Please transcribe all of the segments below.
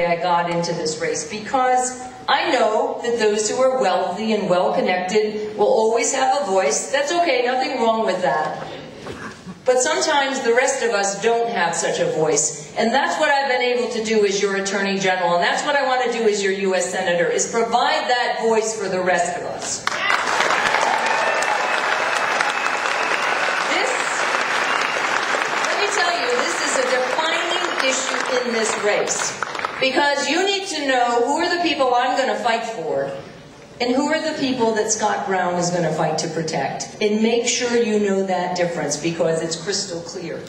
why I got into this race, because I know that those who are wealthy and well-connected will always have a voice. That's okay, nothing wrong with that. But sometimes the rest of us don't have such a voice. And that's what I've been able to do as your Attorney General, and that's what I want to do as your U.S. Senator, is provide that voice for the rest of us. Let me tell you, this is a defining issue in this race. Because you need to know who are the people I'm going to fight for, and who are the people that Scott Brown is going to fight to protect. And make sure you know that difference, because it's crystal clear.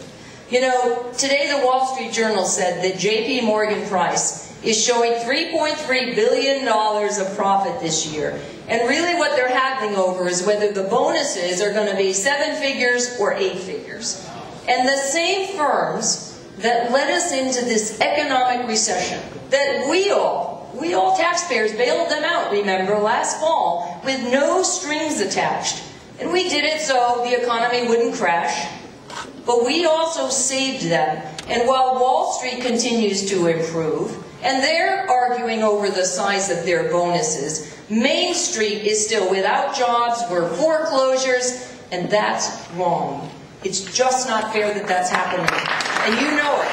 You know, today the Wall Street Journal said that J.P. Morgan Price is showing $3.3 billion of profit this year. And really what they're haggling over is whether the bonuses are going to be 7 figures or 8 figures. And the same firms that led us into this economic recession, that we all taxpayers bailed them out, remember, last fall, with no strings attached. And we did it so the economy wouldn't crash, but we also saved them. And while Wall Street continues to improve, and they're arguing over the size of their bonuses, Main Street is still without jobs, we're foreclosures, and that's wrong. It's just not fair that that's happening. And you know it.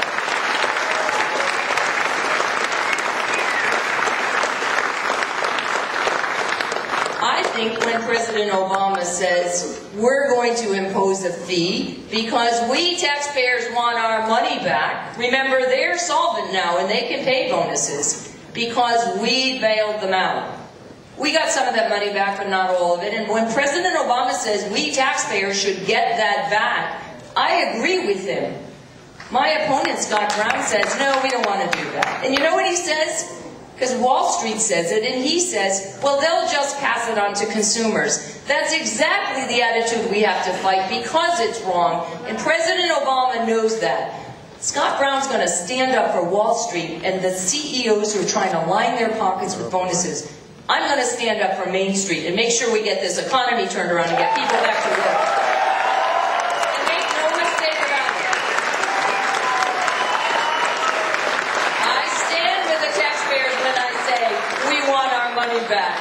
I think when President Obama says we're going to impose a fee because we taxpayers want our money back, remember they're solvent now and they can pay bonuses because we bailed them out. We got some of that money back, but not all of it. And when President Obama says we taxpayers should get that back, I agree with him. My opponent, Scott Brown, says, no, we don't want to do that. And you know what he says? Because Wall Street says it, and he says, well, they'll just pass it on to consumers. That's exactly the attitude we have to fight because it's wrong. And President Obama knows that. Scott Brown's going to stand up for Wall Street and the CEOs who are trying to line their pockets with bonuses. I'm going to stand up for Main Street and make sure we get this economy turned around and get people back to work. And make no mistake about it. I stand with the taxpayers when I say we want our money back.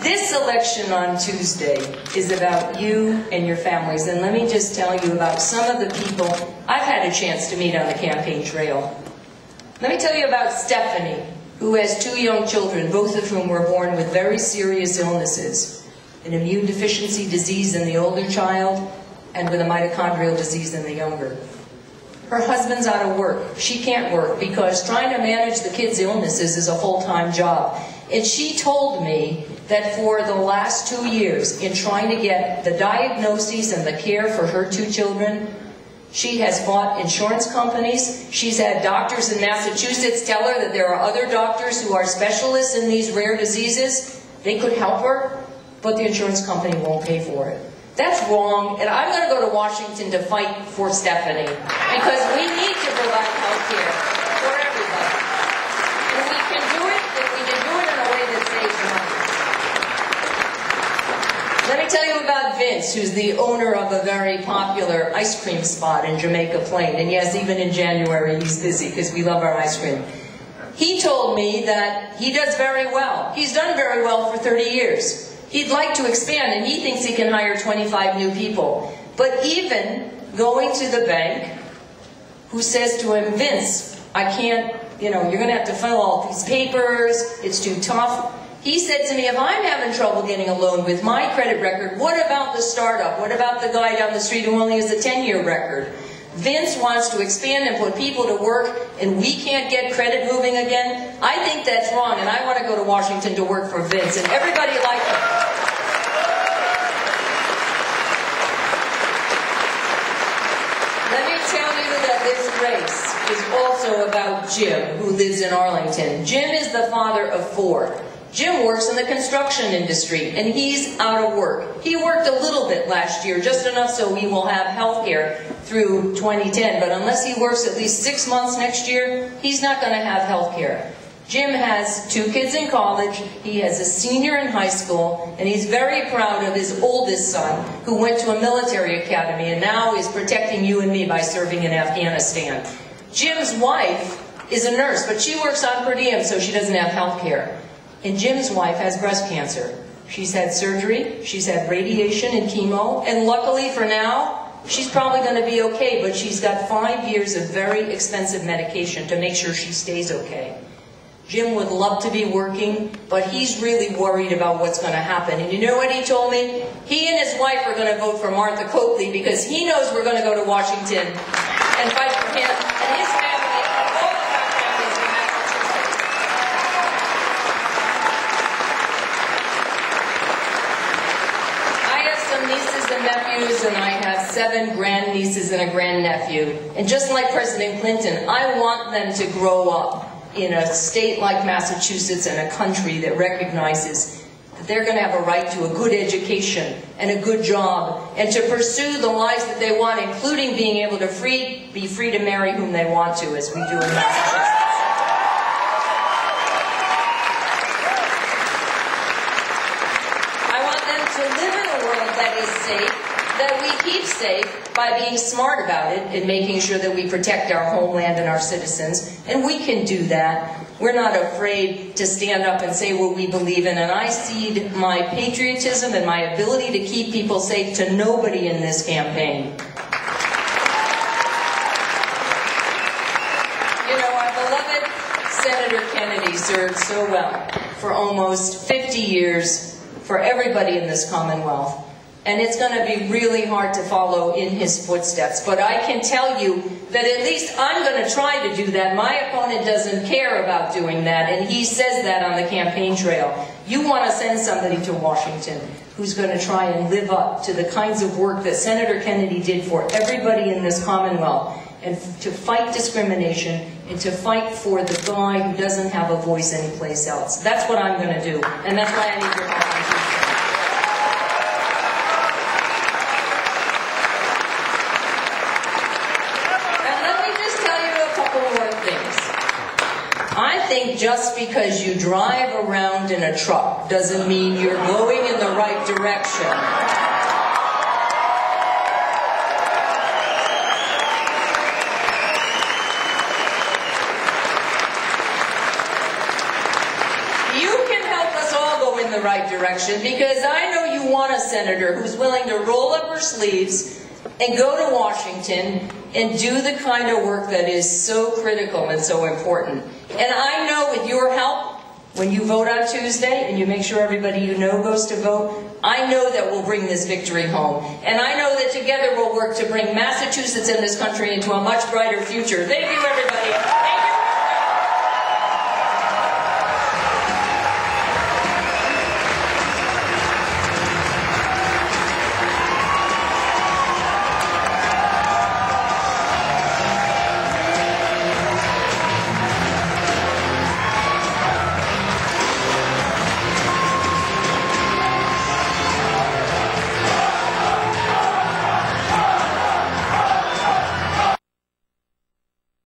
This election on Tuesday is about you and your families, and let me just tell you about some of the people I've had a chance to meet on the campaign trail. Let me tell you about Stephanie, who has 2 young children, both of whom were born with very serious illnesses, an immune deficiency disease in the older child and with a mitochondrial disease in the younger. Her husband's out of work. She can't work because trying to manage the kids' illnesses is a full-time job. And she told me that for the last 2 years, in trying to get the diagnoses and the care for her 2 children, she has fought insurance companies. She's had doctors in Massachusetts tell her that there are other doctors who are specialists in these rare diseases. They could help her, but the insurance company won't pay for it. That's wrong, and I'm going to go to Washington to fight for Stephanie, because we need to provide health care for everybody. And we can do it, and we can do it in a way that saves money. Let me tell you about Vince, who's the owner of a very popular ice cream spot in Jamaica Plain. And yes, even in January, he's busy because we love our ice cream. He told me that he does very well. He's done very well for 30 years. He'd like to expand, and he thinks he can hire 25 new people. But even going to the bank, who says to him, Vince, I can't, you're going to have to fill all these papers, it's too tough. He said to me, if I'm having trouble getting a loan with my credit record, what about the startup? What about the guy down the street who only has a 10-year record? Vince wants to expand and put people to work, and we can't get credit moving again. I think that's wrong, and I want to go to Washington to work for Vince, and everybody like him. Let me tell you that this race is also about Jim, who lives in Arlington. Jim is the father of 4. Jim works in the construction industry, and he's out of work. He worked a little bit last year, just enough so he will have health care through 2010, but unless he works at least 6 months next year, he's not going to have health care. Jim has 2 kids in college, he has a senior in high school, and he's very proud of his oldest son, who went to a military academy and now is protecting you and me by serving in Afghanistan. Jim's wife is a nurse, but she works on per diem, so she doesn't have health care. And Jim's wife has breast cancer. She's had surgery, she's had radiation and chemo, and luckily for now, she's probably going to be okay, but she's got 5 years of very expensive medication to make sure she stays okay. Jim would love to be working, but he's really worried about what's going to happen. And you know what he told me? He and his wife are going to vote for Martha Coakley because he knows we're going to go to Washington and fight for him and his family and all of our families in Massachusetts. I have some nieces and nephews, and I have 7 grandnieces and a grandnephew. And just like President Clinton, I want them to grow up in a state like Massachusetts and a country that recognizes that they're going to have a right to a good education and a good job and to pursue the lives that they want, including being able to be free to marry whom they want to, as we do in Massachusetts. I want them to live in a world that is safe, that we keep safe by being smart about it and making sure that we protect our homeland and our citizens. And we can do that. We're not afraid to stand up and say what we believe in. And I cede my patriotism and my ability to keep people safe to nobody in this campaign. You know, our beloved Senator Kennedy served so well for almost 50 years for everybody in this Commonwealth. And it's going to be really hard to follow in his footsteps. But I can tell you that at least I'm going to try to do that. My opponent doesn't care about doing that, and he says that on the campaign trail. You want to send somebody to Washington who's going to try and live up to the kinds of work that Senator Kennedy did for everybody in this Commonwealth, and to fight discrimination, and to fight for the guy who doesn't have a voice anyplace else. That's what I'm going to do, and that's why I need your help. I think just because you drive around in a truck doesn't mean you're going in the right direction. You can help us all go in the right direction, because I know you want a senator who's willing to roll up her sleeves and go to Washington and do the kind of work that is so critical and so important. And I know with your help, when you vote on Tuesday and you make sure everybody you know goes to vote, I know that we'll bring this victory home. And I know that together we'll work to bring Massachusetts and this country into a much brighter future. Thank you, everybody.